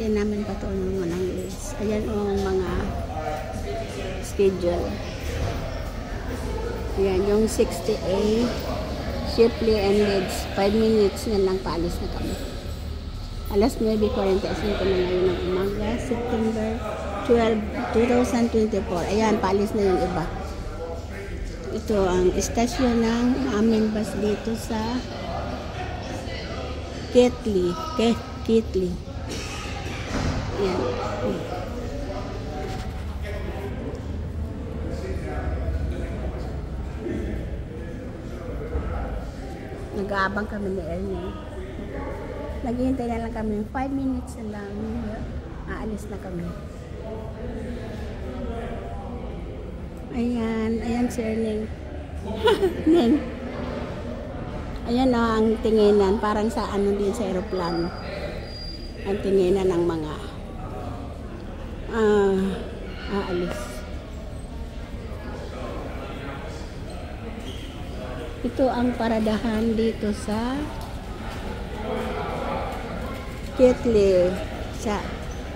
Yan namin pa ito ng list. Ayan ang mga schedule. Ayan, yung 60A, Shipley and Leeds. 5 minutes na lang paalis na kami. Alas 9:45 na ngayon ng umaga, September 12, 2024. Ayan, paalis na yung iba. Ito ang istasyon ng aming bus dito sa Ketley. Ayan. Nag-aabang kami ni Ernie. Naghihintay na lang kami. 5 minutes na lang. Aalis na kami. Ayan. Ayan si Ernie. Ayan o, ang tinginan. Parang sa ano din sa aeroplano. Ang tinginan ng mga aalis. Ito ang paradahan dito sa Ketley, sa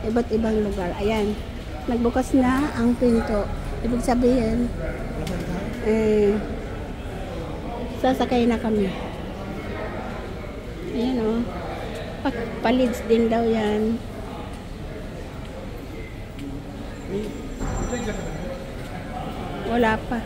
iba't ibang lugar. Ayan, nagbukas na ang pinto. Ibig sabihin, sasakay na kami. Ayan o, palids din daw yan. Wala pa.